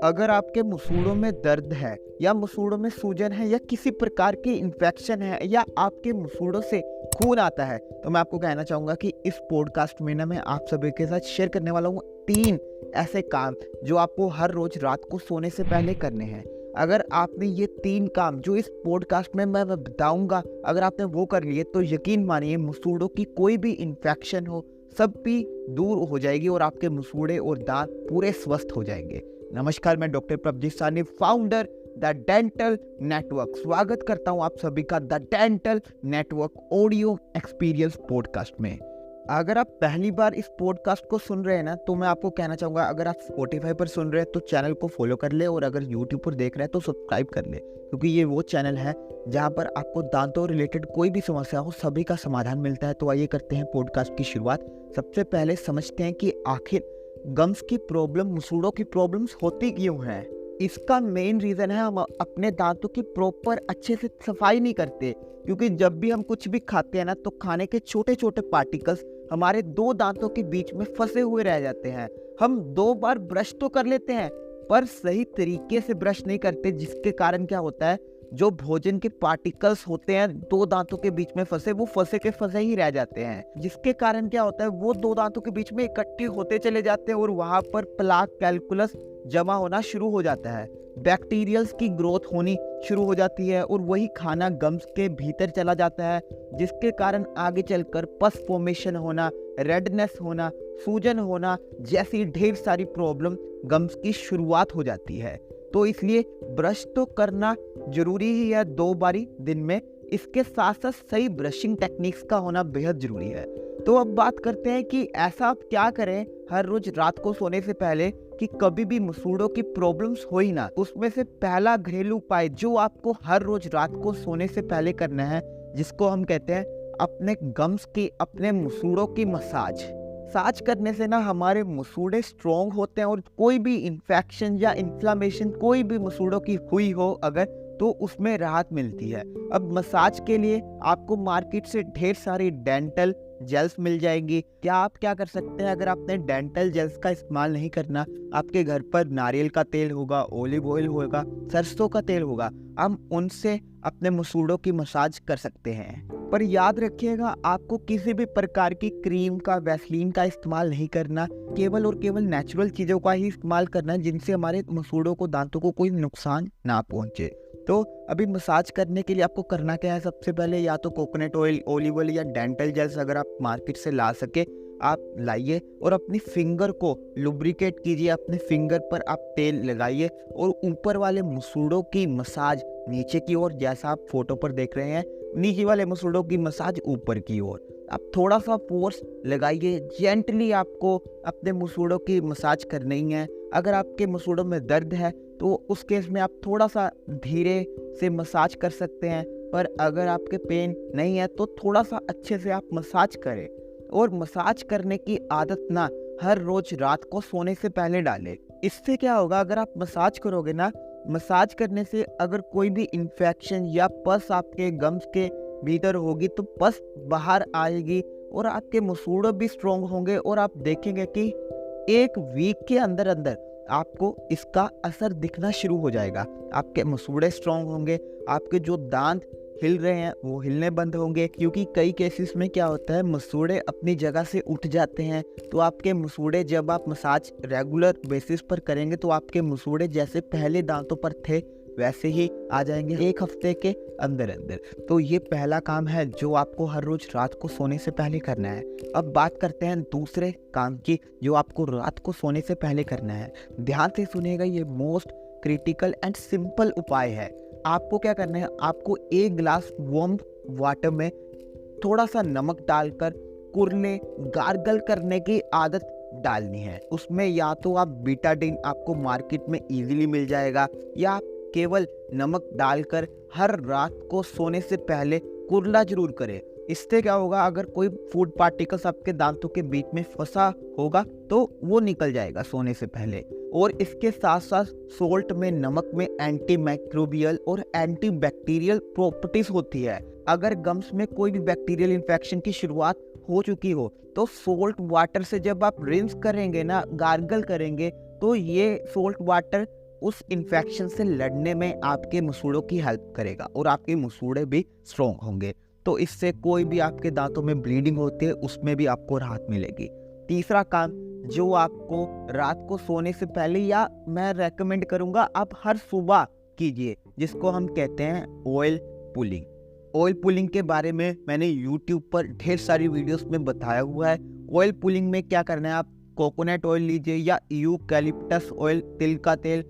अगर आपके मसूड़ों में दर्द है या मसूड़ों में सूजन है या किसी प्रकार की इन्फेक्शन है या आपके मसूड़ों से खून आता है, तो मैं आपको कहना चाहूँगा कि इस पॉडकास्ट में मैं आप सभी के साथ शेयर करने वाला हूँ 3 ऐसे काम जो आपको हर रोज रात को सोने से पहले करने हैं। अगर आपने ये 3 काम जो इस पॉडकास्ट में मैं बताऊंगा, अगर आपने वो कर लिए तो यकीन मानिए मसूड़ों की कोई भी इन्फेक्शन हो सब भी दूर हो जाएगी और आपके मसूड़े और दांत पूरे स्वस्थ हो जाएंगे। नमस्कार, मैं doctor Prabhjeet Sahni, founder the dental network, स्वागत करता हूं आप सभी का the dental network audio experience podcast में। अगर आप पहली बार इस पॉडकास्ट को सुन रहे हैं ना, तो मैं आपको कहना चाहूँगा, अगर आप स्पॉटिफाई पर सुन रहे हैं तो चैनल को फॉलो कर ले, और अगर यूट्यूब पर देख रहे हैं तो सब्सक्राइब कर ले, क्योंकि ये वो चैनल है जहाँ पर आपको दांतों रिलेटेड कोई भी समस्या हो सभी का समाधान मिलता है। तो आइए करते हैं पॉडकास्ट की शुरुआत। सबसे पहले समझते हैं कि आखिर गम्स की प्रॉब्लम, मसूड़ों की प्रॉब्लम्स होती क्यों है। इसका मेन रीज़न है हम अपने दांतों की प्रॉपर अच्छे से सफाई नहीं करते, क्योंकि जब भी हम कुछ भी खाते हैं ना, तो खाने के छोटे छोटे पार्टिकल्स हमारे 2 दांतों के बीच में फंसे हुए रह जाते हैं। हम 2 बार ब्रश तो कर लेते हैं पर सही तरीके से ब्रश नहीं करते, जिसके कारण क्या होता है, जो भोजन के पार्टिकल्स होते हैं 2 दांतों के बीच में फंसे, वो फंसे के फंसे ही रह जाते हैं, जिसके कारण क्या होता है, वो 2 दांतों के बीच में इकट्ठे होते चले जाते हैं और वहां पर प्लाक कैलकुलस जमा होना शुरू हो जाता है। बैक्टीरियल्स की ग्रोथ होनी शुरू हो जाती है और वही खाना गम्स के भीतर चला जाता है, जिसके कारण आगे चलकर पस फॉर्मेशन होना, रेडनेस होना, सूजन होना जैसी ढेर सारी प्रॉब्लम गम्स की शुरुआत हो जाती है। तो इसलिए ब्रश तो करना जरूरी ही है 2 बारी दिन में, इसके साथ साथ सही ब्रशिंग टेक्निक्स का होना बेहद जरूरी है। तो अब बात करते हैं कि ऐसा आप क्या करें हर रोज रात को सोने से पहले कि कभी भी मसूड़ों की प्रॉब्लम्स हो ही ना। उसमें से पहला घरेलू उपाय जो आपको हर रोज रात को सोने से पहले करना है, जिसको हम कहते हैं अपने गम्स की, अपने मसूड़ों की मसाज करने से ना हमारे मसूड़े स्ट्रॉन्ग होते हैं और कोई भी इन्फेक्शन या इन्फ्लामेशन कोई भी मसूड़ों की हुई हो अगर, तो उसमें राहत मिलती है। अब मसाज के लिए आपको मार्केट से ढेर सारी डेंटल जेल्स मिल जाएंगी। क्या आप क्या कर सकते हैं, अगर आपने डेंटल जेल्स का इस्तेमाल नहीं करना, आपके घर पर नारियल का तेल होगा, ओलिव ऑयल होगा, सरसों का तेल होगा, हम उनसे अपने मसूड़ों की मसाज कर सकते हैं। पर याद रखिएगा, आपको किसी भी प्रकार की क्रीम का, वैसलीन का इस्तेमाल नहीं करना, केवल और केवल नेचुरल चीज़ों का ही इस्तेमाल करना है, जिनसे हमारे मसूड़ों को, दांतों को कोई नुकसान ना पहुंचे। तो अभी मसाज करने के लिए आपको करना क्या है, सबसे पहले या तो कोकोनट ऑयल, ओलिव ऑयल या डेंटल जेल्स अगर आप मार्केट से ला सके आप लाइए और अपनी फिंगर को लुब्रिकेट कीजिए। अपने फिंगर पर आप तेल लगाइए और ऊपर वाले मसूड़ों की मसाज नीचे की ओर, जैसा आप फोटो पर देख रहे हैं, नीचे वाले मसूड़ों की मसाज ऊपर की ओर। आप थोड़ा सा फोर्स लगाइए, जेंटली आपको अपने मसूड़ों की मसाज करनी है। अगर आपके मसूड़ों में दर्द है तो उस केस में आप थोड़ा सा धीरे से मसाज कर सकते हैं, पर अगर आपके पेन नहीं है तो थोड़ा सा अच्छे से आप मसाज करें। और मसाज करने की आदत ना हर रोज रात को सोने से पहले डालें। इससे क्या होगा, अगर आप मसाज करोगे ना, मसाज करने से अगर कोई भी इन्फेक्शन या पस आपके गम्स के भीतर होगी तो पस बाहर आएगी और आपके मसूड़े भी स्ट्रॉन्ग होंगे और आप देखेंगे कि 1 वीक के अंदर अंदर आपको इसका असर दिखना शुरू हो जाएगा। आपके मसूड़े स्ट्रॉन्ग होंगे, आपके जो दांत हिल रहे हैं वो हिलने बंद होंगे, क्योंकि कई केसेस में क्या होता है, मसूड़े अपनी जगह से उठ जाते हैं। तो आपके मसूड़े, जब आप मसाज रेगुलर बेसिस पर करेंगे तो आपके मसूड़े जैसे पहले दांतों पर थे वैसे ही आ जाएंगे 1 हफ्ते के अंदर अंदर। तो ये पहला काम है जो आपको हर रोज रात को सोने से पहले करना है। अब बात करते हैं दूसरे काम की जो आपको रात को सोने से पहले करना है। ध्यान से सुनिएगा, ये मोस्ट क्रिटिकल एंड सिंपल उपाय है। आपको क्या करना है, आपको 1 गिलास वार्म वाटर में थोड़ा सा नमक डालकर कुरने, गार्गल करने की आदत डालनी है। उसमें या तो आप बीटाडीन आपको मार्केट में इजीली मिल जाएगा, या आप केवल नमक डालकर हर रात को सोने से पहले कुरला जरूर करें। इससे क्या होगा, अगर कोई फूड पार्टिकल्स आपके दांतों के बीच में फंसा होगा तो वो निकल जाएगा सोने से पहले। और इसके साथ साथ सोल्ट में, नमक में एंटी माइक्रोबियल और एंटी बैक्टीरियल प्रॉपर्टीज होती है। अगर गम्स में कोई भी बैक्टीरियल इन्फेक्शन की शुरुआत हो चुकी हो तो सोल्ट वाटर से जब आप रिंस करेंगे ना, गार्गल करेंगे, तो ये सोल्ट वाटर उस इन्फेक्शन से लड़ने में आपके मसूड़ों की हेल्प करेगा और आपके मसूड़े भी स्ट्रॉन्ग होंगे। तो इससे कोई भी आपके दांतों में ब्लीडिंग होती है उसमें भी आपको राहत मिलेगी। तीसरा काम जो आपको रात को सोने से पहले या मैं रेकमेंड करूँगा आप हर सुबह कीजिए, जिसको हम कहते हैं ऑयल पुलिंग। ऑयल पुलिंग के बारे में मैंने यूट्यूब पर ढेर सारी वीडियोस में बताया हुआ है। ऑयल पुलिंग में क्या करना है, आप कोकोनट ऑयल लीजिए या यूकैलिप्टस ऑयल, तिल का तेल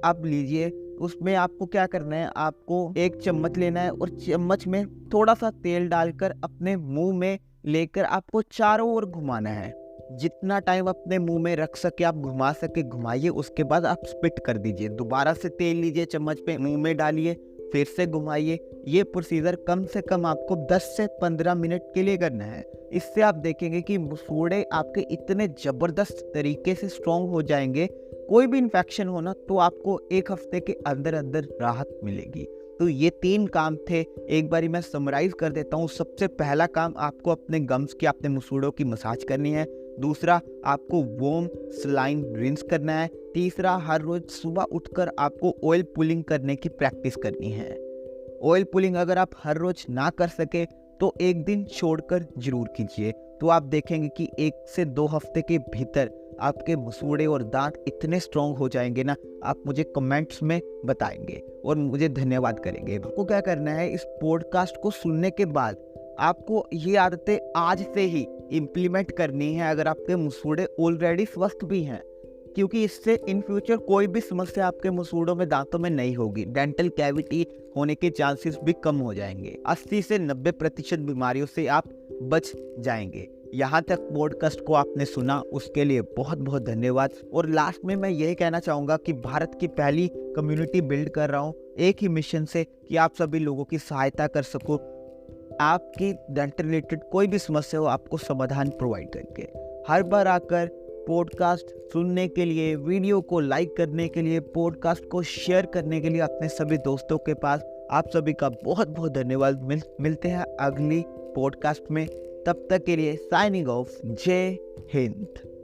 आप लीजिए। उसमें आपको क्या करना है, आपको एक चम्मच लेना है और चम्मच में थोड़ा सा तेल डालकर अपने मुंह में लेकर आपको चारों ओर घुमाना है। जितना टाइम अपने मुंह में रख सके आप घुमा सके घुमाइए, उसके बाद आप स्पिट कर दीजिए। दोबारा से तेल लीजिए, चम्मच पे मुंह में डालिए, फिर से घुमाइए। ये प्रोसीजर कम से कम आपको 10 से 15 मिनट के लिए करना है। इससे आप देखेंगे कि मसूड़े आपके इतने ज़बरदस्त तरीके से स्ट्रॉन्ग हो जाएंगे, कोई भी इन्फेक्शन हो ना तो आपको 1 हफ्ते के अंदर अंदर राहत मिलेगी। तो ये 3 काम थे, एक बारी मैं समराइज कर देता हूँ। सबसे पहला काम, आपको अपने गम्स की, अपने मसूड़ों की मसाज करनी है। दूसरा, आपको वार्म सलाइन रिंस करना है। तीसरा, हर रोज सुबह उठकर आपको ऑयल पुलिंग करने की प्रैक्टिस करनी है। ऑयल पुलिंग अगर आप हर रोज ना कर सके तो एक दिन छोड़कर जरूर कीजिए। तो आप देखेंगे कि 1 से 2 हफ्ते के भीतर आपके मसूड़े और दांत इतने स्ट्रॉन्ग हो जाएंगे ना, आप मुझे कमेंट्स में बताएंगे और मुझे धन्यवाद करेंगे। आपको क्या करना है, इस पॉडकास्ट को सुनने के बाद आपको ये आदतें आज से ही इम्प्लीमेंट करनी है, अगर आपके मसूड़े ऑलरेडी स्वस्थ भी हैं, क्योंकि इससे इन फ्यूचर कोई भी समस्या आपके मसूड़ों में, दांतों में नहीं होगी। डेंटल कैविटी होने के चांसेस भी कम हो जाएंगे। 80 से 90% बीमारियों से आप बच जाएंगे। यहाँ तक पॉडकास्ट को आपने सुना उसके लिए बहुत बहुत धन्यवाद। और लास्ट में मैं यही कहना चाहूँगा कि भारत की पहली कम्युनिटी बिल्ड कर रहा हूँ एक ही मिशन से, कि आप सभी लोगों की सहायता कर सको। आपकी डेंटल रिलेटेड कोई भी समस्या हो, आपको समाधान प्रोवाइड करके। हर बार आकर पॉडकास्ट सुनने के लिए, वीडियो को लाइक करने के लिए, पॉडकास्ट को शेयर करने के लिए अपने सभी दोस्तों के पास, आप सभी का बहुत बहुत धन्यवाद। मिलते हैं अगली पॉडकास्ट में, तब तक के लिए साइनिंग ऑफ। जय हिंद।